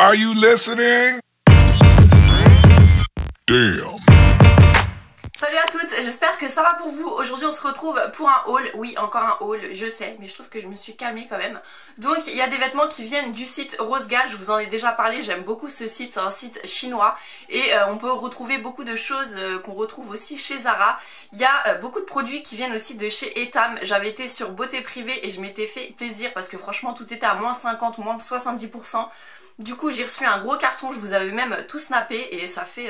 Are you listening? Damn. Salut à toutes, j'espère que ça va pour vous. Aujourd'hui on se retrouve pour un haul. Oui, encore un haul, je sais, mais je trouve que je me suis calmée quand même. Donc il y a des vêtements qui viennent du site Rosegal, je vous en ai déjà parlé, j'aime beaucoup ce site, c'est un site chinois. Et on peut retrouver beaucoup de choses qu'on retrouve aussi chez Zara. Il y a beaucoup de produits qui viennent aussi de chez Etam. J'avais été sur Beauté Privée et je m'étais fait plaisir parce que franchement tout était à moins 50, moins 70%. Du coup j'ai reçu un gros carton, je vous avais même tout snappé et ça fait...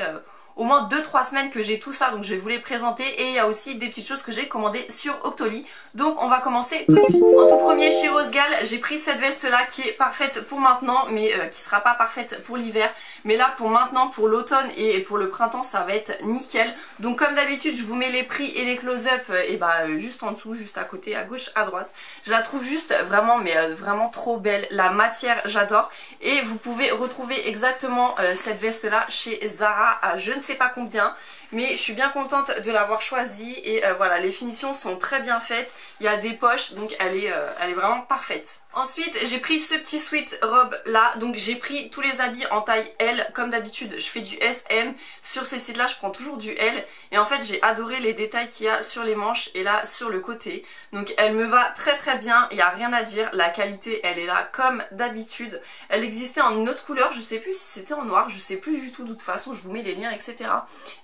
au moins 2-3 semaines que j'ai tout ça, donc je vais vous les présenter. Et il y a aussi des petites choses que j'ai commandées sur Octoly. Donc on va commencer tout de suite. En tout premier chez Rosegal, j'ai pris cette veste là qui est parfaite pour maintenant, mais qui sera pas parfaite pour l'hiver. Mais là pour maintenant, pour l'automne et pour le printemps, ça va être nickel. Donc comme d'habitude, je vous mets les prix et les close-up et juste en dessous, juste à côté, à gauche, à droite. Je la trouve juste vraiment, mais vraiment trop belle. La matière, j'adore. Et vous pouvez retrouver exactement cette veste là chez Zara à je ne sais pas combien, mais je suis bien contente de l'avoir choisie. Et voilà, les finitions sont très bien faites, il y a des poches, donc elle est vraiment parfaite. Ensuite j'ai pris ce petit sweat robe là, donc j'ai pris tous les habits en taille L. Comme d'habitude je fais du SM, sur ces sites là je prends toujours du L. Et en fait j'ai adoré les détails qu'il y a sur les manches et là sur le côté. Donc elle me va très très bien, il n'y a rien à dire, la qualité elle est là comme d'habitude. Elle existait en une autre couleur, je sais plus si c'était en noir, je sais plus du tout, de toute façon je vous mets les liens etc.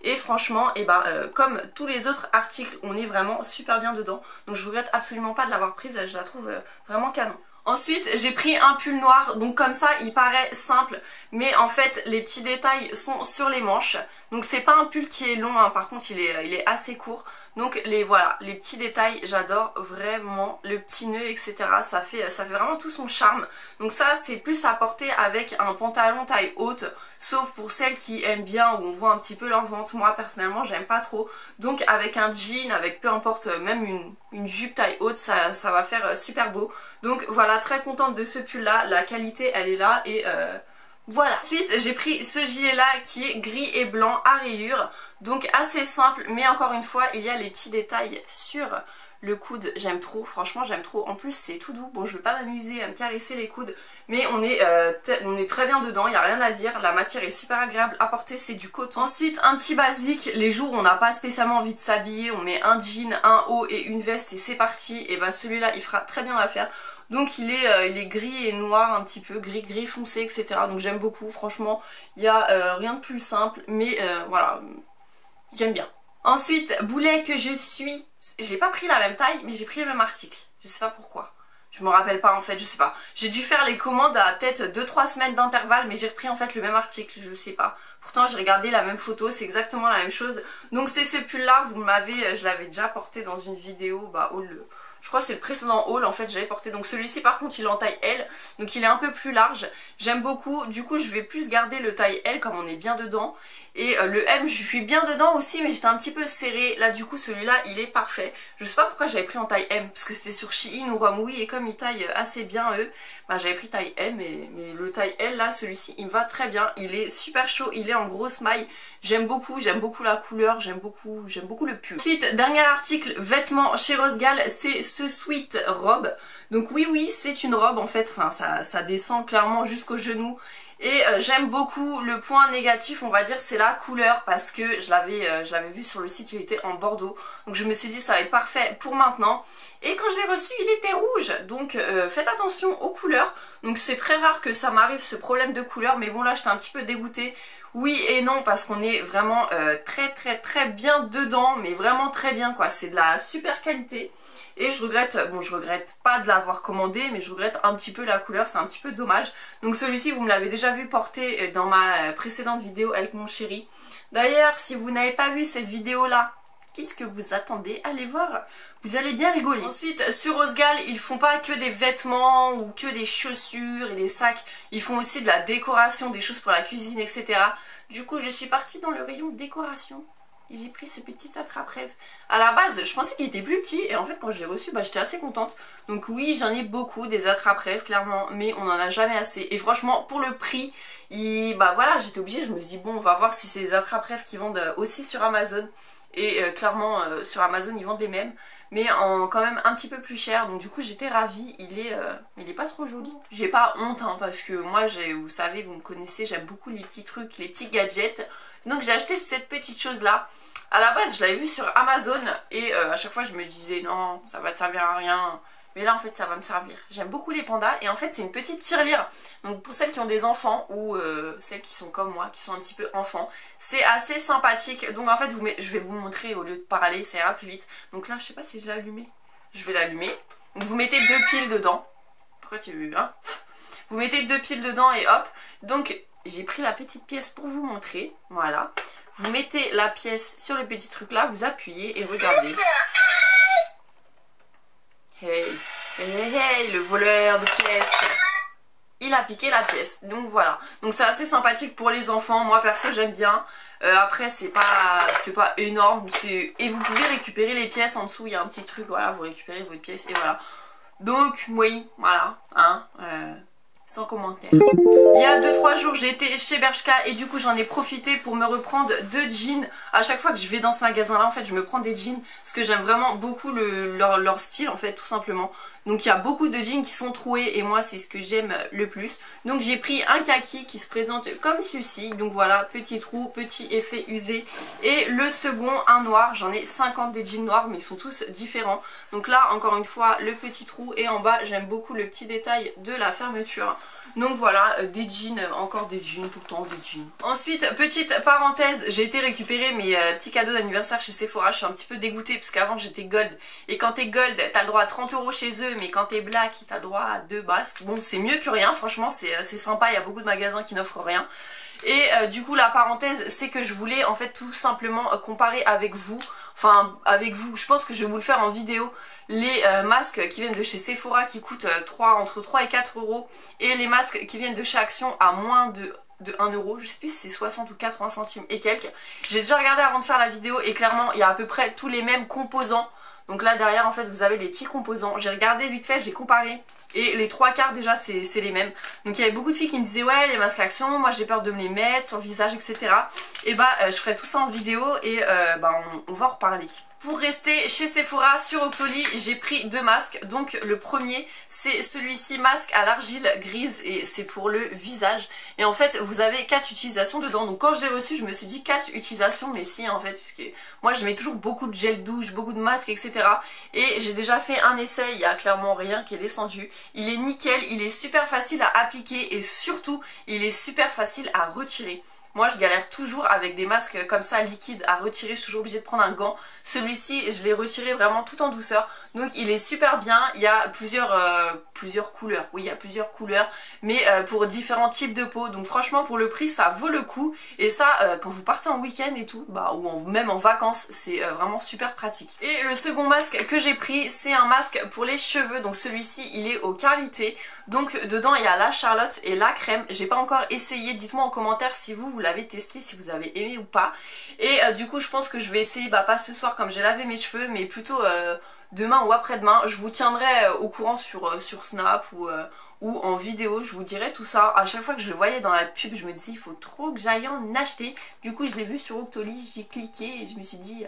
Et franchement comme tous les autres articles on est vraiment super bien dedans. Donc je regrette absolument pas de l'avoir prise, je la trouve vraiment canon. Ensuite j'ai pris un pull noir, donc comme ça il paraît simple, mais en fait les petits détails sont sur les manches. Donc c'est pas un pull qui est long, hein. Par contre il est assez court. Donc voilà, les petits détails, j'adore vraiment, le petit nœud etc. Ça fait vraiment tout son charme. Donc ça c'est plus à porter avec un pantalon taille haute, sauf pour celles qui aiment bien où on voit un petit peu leur ventre. Moi personnellement j'aime pas trop. Donc avec un jean, avec peu importe, même une jupe taille haute, ça va faire super beau. Donc voilà, très contente de ce pull là, la qualité elle est là et voilà. Ensuite j'ai pris ce gilet là qui est gris et blanc à rayures. Donc assez simple, mais encore une fois il y a les petits détails sur le coude, j'aime trop, franchement j'aime trop. En plus c'est tout doux, bon je veux pas m'amuser à me caresser les coudes, mais on est très bien dedans, il n'y a rien à dire. La matière est super agréable à porter, c'est du coton. Ensuite un petit basique, les jours où on n'a pas spécialement envie de s'habiller, on met un jean, un haut et une veste et c'est parti. Et celui-là il fera très bien l'affaire. Donc il est gris et noir un petit peu, gris foncé etc. Donc j'aime beaucoup, franchement il n'y a rien de plus simple, mais voilà, j'aime bien. Ensuite, boulet que je suis, j'ai pas pris la même taille mais j'ai pris le même article, je sais pas pourquoi. Je me rappelle pas en fait, je sais pas. J'ai dû faire les commandes à peut-être 2-3 semaines d'intervalle, mais j'ai repris en fait le même article, je sais pas. Pourtant j'ai regardé la même photo, c'est exactement la même chose. Donc c'est ce pull là, je l'avais déjà porté dans une vidéo, je crois que c'est le précédent haul en fait, j'avais porté. Donc celui-ci par contre il est en taille L, donc il est un peu plus large. J'aime beaucoup, du coup je vais plus garder le taille L comme on est bien dedans. Et le M je suis bien dedans aussi, mais j'étais un petit peu serrée. Là du coup celui-là il est parfait. Je sais pas pourquoi j'avais pris en taille M, parce que c'était sur Shein ou Ramoui. Et comme ils taillent assez bien eux, j'avais pris taille M. Mais le taille L là, celui-ci il me va très bien. Il est super chaud, il est en grosse maille. J'aime beaucoup la couleur, j'aime beaucoup le pull. Ensuite, dernier article, vêtements chez Rosegal, c'est ce sweat robe. Donc oui, c'est une robe en fait, enfin ça descend clairement jusqu'au genou. Et j'aime beaucoup. Le point négatif on va dire c'est la couleur, parce que je l'avais vu sur le site, il était en bordeaux. Donc je me suis dit ça va être parfait pour maintenant. Et quand je l'ai reçu il était rouge, donc faites attention aux couleurs. Donc c'est très rare que ça m'arrive ce problème de couleur, mais bon là j'étais un petit peu dégoûtée. Oui et non, parce qu'on est vraiment très bien dedans, mais vraiment très bien quoi, c'est de la super qualité. Et je regrette pas de l'avoir commandé, mais je regrette un petit peu la couleur, c'est un petit peu dommage. Donc celui-ci vous me l'avez déjà vu porter dans ma précédente vidéo avec mon chéri. D'ailleurs si vous n'avez pas vu cette vidéo là, qu'est-ce que vous attendez? Allez voir, vous allez bien rigoler. Ensuite sur Rosegal ils font pas que des vêtements ou que des chaussures et des sacs, ils font aussi de la décoration, des choses pour la cuisine etc. Du coup je suis partie dans le rayon décoration. J'ai pris ce petit attrape-rêve. À la base, je pensais qu'il était plus petit et en fait quand je l'ai reçu, j'étais assez contente. Donc oui, j'en ai beaucoup des attrape-rêves clairement, mais on en a jamais assez. Et franchement, pour le prix, voilà, j'étais obligée, je me suis dit bon, on va voir si c'est des attrape-rêves qui vendent aussi sur Amazon. Et clairement sur Amazon ils vendent les mêmes. mais en quand même un petit peu plus cher. Donc du coup j'étais ravie. Il est pas trop joli. J'ai pas honte hein, parce que moi vous savez, vous me connaissez, j'aime beaucoup les petits trucs, les petits gadgets. Donc j'ai acheté cette petite chose là. À la base je l'avais vue sur Amazon et à chaque fois je me disais non, ça va te servir à rien. Mais là en fait ça va me servir. J'aime beaucoup les pandas et en fait c'est une petite tirelire. Donc pour celles qui ont des enfants ou celles qui sont comme moi, qui sont un petit peu enfants, c'est assez sympathique. Donc en fait je vais vous montrer au lieu de parler, ça ira plus vite. Donc là je sais pas si je l'ai allumé. Je vais l'allumer. Vous mettez 2 piles dedans. Pourquoi tu... Hein, vous mettez 2 piles dedans et hop. Donc j'ai pris la petite pièce pour vous montrer. Voilà. Vous mettez la pièce sur le petit truc là, vous appuyez et regardez. Hey, hey, hey, le voleur de pièces. Il a piqué la pièce. Donc voilà. Donc c'est assez sympathique pour les enfants. Moi perso j'aime bien. Après c'est pas énorme. Et vous pouvez récupérer les pièces en dessous. Il y a un petit truc. Voilà, vous récupérez votre pièce et voilà. Donc oui, voilà. Hein, sans commentaire. Il y a 2-3 jours j'ai été chez Bershka et du coup j'en ai profité pour me reprendre 2 jeans. À chaque fois que je vais dans ce magasin là en fait je me prends des jeans parce que j'aime vraiment beaucoup leur style en fait tout simplement. Donc il y a beaucoup de jeans qui sont troués et moi c'est ce que j'aime le plus. Donc j'ai pris un kaki qui se présente comme ceci. Donc voilà, petit trou, petit effet usé. Et le second un noir, j'en ai 50 des jeans noirs mais ils sont tous différents. Donc là encore une fois le petit trou et en bas j'aime beaucoup le petit détail de la fermeture. Donc voilà, des jeans, encore des jeans, tout le temps des jeans. Ensuite, petite parenthèse, j'ai été récupérer mes petits cadeaux d'anniversaire chez Sephora. Je suis un petit peu dégoûtée parce qu'avant j'étais gold. Et quand t'es gold, t'as le droit à 30 € chez eux, mais quand t'es black, t'as le droit à 2 basques. Bon, c'est mieux que rien, franchement, c'est sympa, il y a beaucoup de magasins qui n'offrent rien. Et du coup, la parenthèse, c'est que je voulais en fait tout simplement comparer avec vous. Enfin, avec vous, je pense que je vais vous le faire en vidéo. Les masques qui viennent de chez Sephora qui coûtent entre 3 et 4 € et les masques qui viennent de chez Action à moins de 1 €, je sais plus si c'est 60 ou 80 centimes et quelques. J'ai déjà regardé avant de faire la vidéo et clairement il y a à peu près tous les mêmes composants. Donc là derrière en fait vous avez les petits composants. J'ai regardé vite fait, j'ai comparé et les 3/4 déjà c'est les mêmes. Donc il y avait beaucoup de filles qui me disaient ouais les masques Action, moi j'ai peur de me les mettre sur le visage etc. Et bah je ferai tout ça en vidéo et on va en reparler. Pour rester chez Sephora sur Octoly, j'ai pris 2 masques. Donc le premier c'est celui-ci, masque à l'argile grise et c'est pour le visage. Et en fait vous avez 4 utilisations dedans. Donc quand je l'ai reçu je me suis dit 4 utilisations, mais si en fait, puisque moi je mets toujours beaucoup de gel douche, beaucoup de masques etc. Et j'ai déjà fait un essai, il y a clairement rien qui est descendu. Il est nickel, il est super facile à appliquer et surtout il est super facile à retirer. Moi je galère toujours avec des masques comme ça liquides à retirer, je suis toujours obligée de prendre un gant. Celui-ci je l'ai retiré vraiment tout en douceur. Donc il est super bien, il y a plusieurs couleurs. Oui il y a plusieurs couleurs mais pour différents types de peau. Donc franchement pour le prix ça vaut le coup. Et ça quand vous partez en week-end et tout, ou même en vacances, c'est vraiment super pratique. Et le second masque que j'ai pris c'est un masque pour les cheveux. Donc celui-ci il est au karité. Donc dedans il y a la Charlotte et la crème. J'ai pas encore essayé, dites-moi en commentaire si vous l'avez testé, si vous avez aimé ou pas. Et du coup je pense que je vais essayer, pas ce soir comme j'ai lavé mes cheveux, mais plutôt demain ou après-demain. Je vous tiendrai au courant sur Snap ou en vidéo, je vous dirai tout ça. À chaque fois que je le voyais dans la pub je me disais il faut trop que j'aille en acheter. Du coup je l'ai vu sur Octoly, j'ai cliqué et je me suis dit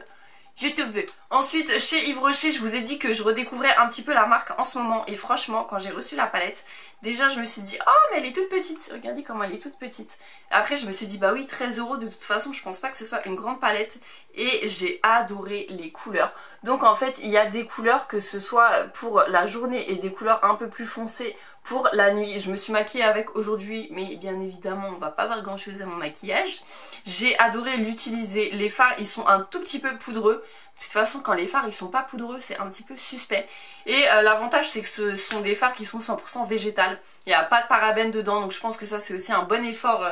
je te veux. Ensuite chez Yves Rocher je vous ai dit que je redécouvrais un petit peu la marque en ce moment. Et franchement quand j'ai reçu la palette, déjà je me suis dit oh mais elle est toute petite. Regardez comment elle est toute petite. Après je me suis dit bah oui 13 € de toute façon je pense pas que ce soit une grande palette. Et j'ai adoré les couleurs. Donc en fait il y a des couleurs que ce soit pour la journée et des couleurs un peu plus foncées pour la nuit. Je me suis maquillée avec aujourd'hui mais bien évidemment on va pas voir grand chose à mon maquillage. J'ai adoré l'utiliser. Les fards ils sont un tout petit peu poudreux. De toute façon quand les fards ils sont pas poudreux c'est un petit peu suspect. Et l'avantage c'est que ce sont des fards qui sont 100% végétales. Il n'y a pas de parabènes dedans donc je pense que ça c'est aussi un bon effort.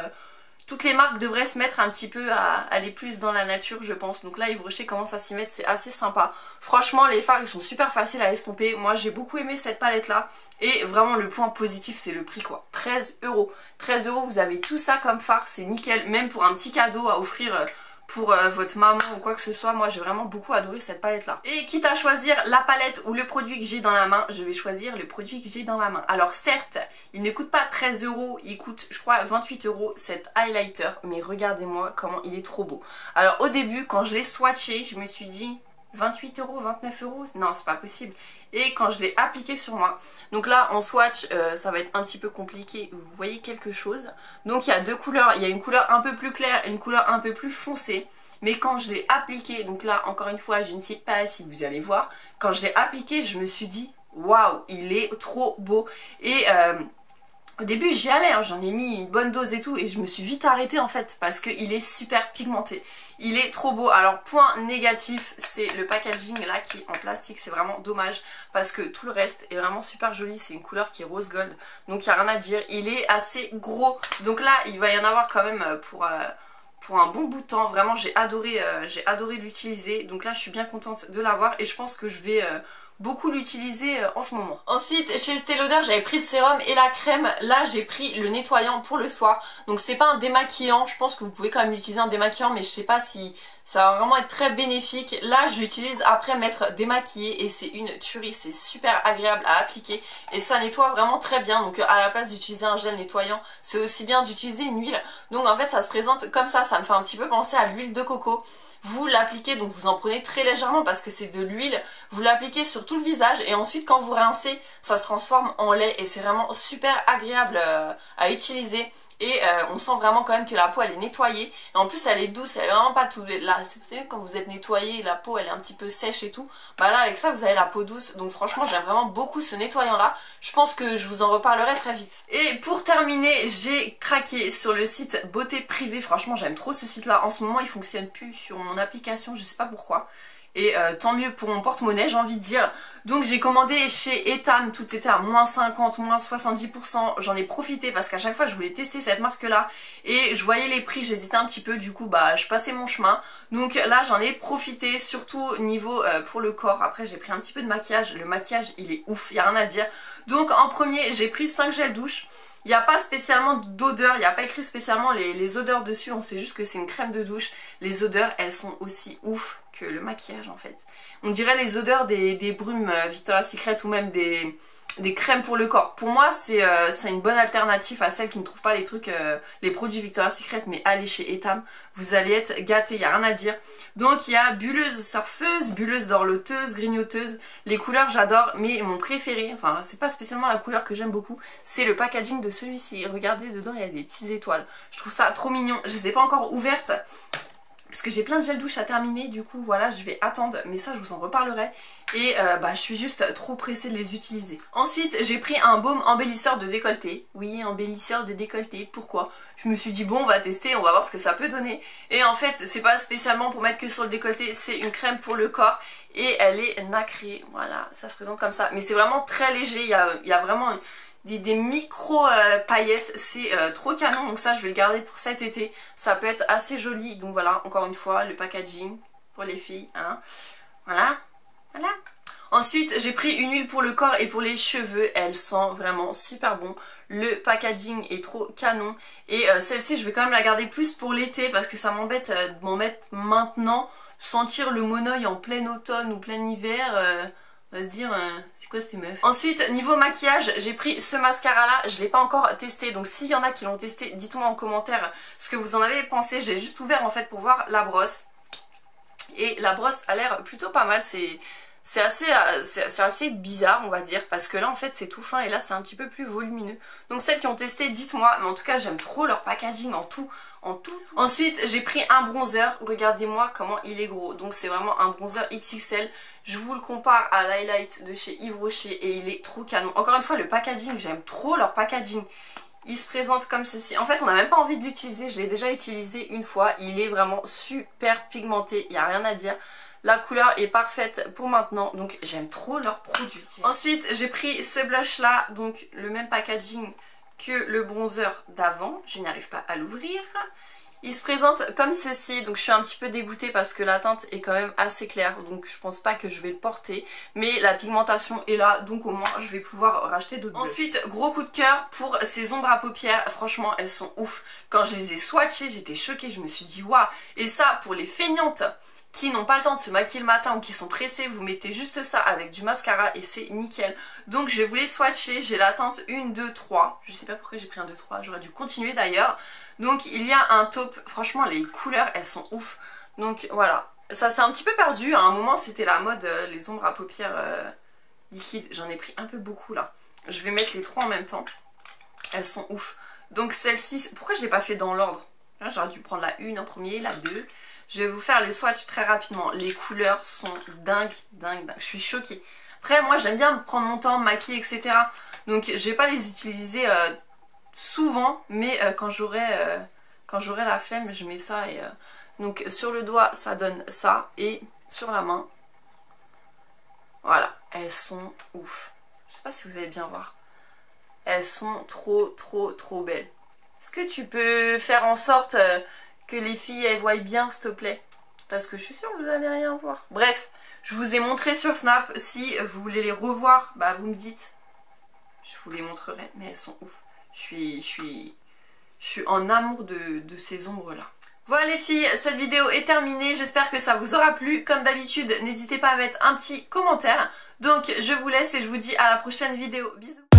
Toutes les marques devraient se mettre un petit peu à aller plus dans la nature je pense. Donc là Yves Rocher commence à s'y mettre, c'est assez sympa. Franchement les fards ils sont super faciles à estomper. Moi j'ai beaucoup aimé cette palette là. Et vraiment le point positif c'est le prix quoi. 13 €. 13 € vous avez tout ça comme fard, c'est nickel. Même pour un petit cadeau à offrir pour votre maman ou quoi que ce soit. Moi j'ai vraiment beaucoup adoré cette palette là. Et quitte à choisir la palette ou le produit que j'ai dans la main, je vais choisir le produit que j'ai dans la main. Alors certes il ne coûte pas 13 €, il coûte je crois 28 € cet highlighter. Mais regardez moi comment il est trop beau. Alors au début quand je l'ai swatché je me suis dit 28 €, 29 €, non c'est pas possible. Et quand je l'ai appliqué sur moi, donc là en swatch ça va être un petit peu compliqué, vous voyez quelque chose. Donc il y a deux couleurs, il y a une couleur un peu plus claire et une couleur un peu plus foncée. Mais quand je l'ai appliqué, donc là encore une fois je ne sais pas si vous allez voir, quand je l'ai appliqué je me suis dit waouh il est trop beau. Et au début j'y allais, hein, j'en ai mis une bonne dose et tout et je me suis vite arrêtée en fait parce qu'il est super pigmenté. Il est trop beau. Alors point négatif c'est le packaging là qui est en plastique, c'est vraiment dommage parce que tout le reste est vraiment super joli. C'est une couleur qui est rose gold donc il n'y a rien à dire. Il est assez gros donc là il va y en avoir quand même pour un bon bout de temps. Vraiment j'ai adoré l'utiliser donc là je suis bien contente de l'avoir et je pense que je vais beaucoup l'utiliser en ce moment. Ensuite chez Estée Lauder j'avais pris le sérum et la crème. Là j'ai pris le nettoyant pour le soir. Donc c'est pas un démaquillant, je pense que vous pouvez quand même utiliser un démaquillant mais je sais pas si ça va vraiment être très bénéfique. Là je l'utilise après m'être démaquillée et c'est une tuerie, c'est super agréable à appliquer et ça nettoie vraiment très bien. Donc à la place d'utiliser un gel nettoyant c'est aussi bien d'utiliser une huile. Donc en fait ça se présente comme ça me fait un petit peu penser à l'huile de coco. Vous l'appliquez, donc vous en prenez très légèrement parce que c'est de l'huile, vous l'appliquez sur tout le visage et ensuite quand vous rincez, ça se transforme en lait et c'est vraiment super agréable à utiliser. Et on sent vraiment quand même que la peau elle est nettoyée et en plus elle est douce, elle est vraiment pas tout là, vous savez quand vous êtes nettoyé la peau elle est un petit peu sèche et tout, bah là avec ça vous avez la peau douce. Donc franchement j'aime vraiment beaucoup ce nettoyant là, je pense que je vous en reparlerai très vite. Et pour terminer j'ai craqué sur le site Beauté Privée, franchement j'aime trop ce site là. En ce moment il fonctionne plus sur mon application, je sais pas pourquoi. Et tant mieux pour mon porte-monnaie j'ai envie de dire. Donc j'ai commandé chez Etam, tout était à moins 50, moins 70%. J'en ai profité parce qu'à chaque fois je voulais tester cette marque là et je voyais les prix, j'hésitais un petit peu, du coup bah je passais mon chemin. Donc là j'en ai profité, surtout niveau pour le corps. Après j'ai pris un petit peu de maquillage, le maquillage il est ouf, il n'y a rien à dire. Donc en premier j'ai pris 5 gels douche. Il n'y a pas spécialement d'odeur, il n'y a pas écrit spécialement les odeurs dessus, on sait juste que c'est une crème de douche. Les odeurs, elles sont aussi ouf que le maquillage en fait. On dirait les odeurs des brumes Victoria's Secret ou même des crèmes pour le corps. Pour moi c'est une bonne alternative à celles qui ne trouvent pas les trucs, les produits Victoria's Secret, mais allez chez Etam, vous allez être gâtés, il n'y a rien à dire. Donc il y a bulleuse surfeuse, bulleuse dorloteuse, grignoteuse. Les couleurs j'adore, mais mon préféré, enfin c'est pas spécialement la couleur que j'aime beaucoup, c'est le packaging de celui-ci. Regardez dedans il y a des petites étoiles, je trouve ça trop mignon. Je les ai pas encore ouvertes parce que j'ai plein de gel douche à terminer, du coup voilà je vais attendre, mais ça je vous en reparlerai. Et bah je suis juste trop pressée de les utiliser. Ensuite j'ai pris un baume embellisseur de décolleté. Oui, embellisseur de décolleté, pourquoi? Je me suis dit bon on va tester, on va voir ce que ça peut donner. Et en fait c'est pas spécialement pour mettre que sur le décolleté, c'est une crème pour le corps. Et elle est nacrée, voilà, ça se présente comme ça. Mais c'est vraiment très léger, il y a vraiment des micro paillettes, c'est trop canon. Donc ça je vais le garder pour cet été, ça peut être assez joli. Donc voilà, encore une fois le packaging pour les filles, hein. Voilà. Ensuite j'ai pris une huile pour le corps et pour les cheveux, elle sent vraiment super bon. Le packaging est trop canon. Et celle-ci je vais quand même la garder plus pour l'été parce que ça m'embête de m'en mettre maintenant. Sentir le monoeil en plein automne ou plein hiver, on va se dire c'est quoi cette meuf. Ensuite niveau maquillage j'ai pris ce mascara là, je l'ai pas encore testé, donc s'il y en a qui l'ont testé dites-moi en commentaire ce que vous en avez pensé. J'ai juste ouvert en fait pour voir la brosse et la brosse a l'air plutôt pas mal. C'est assez bizarre on va dire parce que là en fait c'est tout fin et là c'est un petit peu plus volumineux. Donc celles qui ont testé dites-moi, mais en tout cas j'aime trop leur packaging en tout. Ensuite j'ai pris un bronzer, regardez-moi comment il est gros. Donc c'est vraiment un bronzer XXL. Je vous le compare à l'highlight de chez Yves Rocher et il est trop canon. Encore une fois le packaging, j'aime trop leur packaging. Il se présente comme ceci. En fait on n'a même pas envie de l'utiliser, je l'ai déjà utilisé une fois. Il est vraiment super pigmenté, il n'y a rien à dire. La couleur est parfaite pour maintenant, donc j'aime trop leurs produits. Ensuite j'ai pris ce blush là, donc le même packaging que le bronzer d'avant. Je n'arrive pas à l'ouvrir. Il se présente comme ceci, donc je suis un petit peu dégoûtée parce que la teinte est quand même assez claire, donc je pense pas que je vais le porter, mais la pigmentation est là, donc au moins je vais pouvoir racheter d'autres blushs. Ensuite gros coup de cœur pour ces ombres à paupières, franchement elles sont ouf. Quand je les ai swatchées j'étais choquée, je me suis dit waouh. Et ça pour les feignantes qui n'ont pas le temps de se maquiller le matin ou qui sont pressés, vous mettez juste ça avec du mascara et c'est nickel. Donc je vais vous les swatcher, j'ai la teinte 1, 2, 3, je sais pas pourquoi j'ai pris un 2, 3, j'aurais dû continuer d'ailleurs. Donc il y a un taupe, franchement les couleurs elles sont ouf. Donc voilà, Ça s'est un petit peu perdu, à un moment c'était la mode, les ombres à paupières liquides. J'en ai pris un peu beaucoup là. Je vais mettre les 3 en même temps. Elles sont ouf. Donc celle-ci, pourquoi je l'ai pas fait dans l'ordre? J'aurais dû prendre la 1 en premier, la 2. Je vais vous faire le swatch très rapidement. Les couleurs sont dingues, dingues, dingues. Je suis choquée. Après, moi j'aime bien prendre mon temps, maquiller, etc. Donc je vais pas les utiliser souvent, mais quand j'aurai la flemme, je mets ça. Et, donc sur le doigt, ça donne ça. Et sur la main, voilà. Elles sont ouf. Je sais pas si vous allez bien voir. Elles sont trop, trop, trop belles. Est-ce que tu peux faire en sorte que les filles elles voient bien, s'il te plaît? Parce que je suis sûre que vous allez rien voir. Bref, je vous ai montré sur Snap. Si vous voulez les revoir, bah vous me dites. Je vous les montrerai, mais elles sont ouf. Je suis en amour de ces ombres-là. Voilà les filles, cette vidéo est terminée. J'espère que ça vous aura plu. Comme d'habitude, n'hésitez pas à mettre un petit commentaire. Donc, je vous laisse et je vous dis à la prochaine vidéo. Bisous.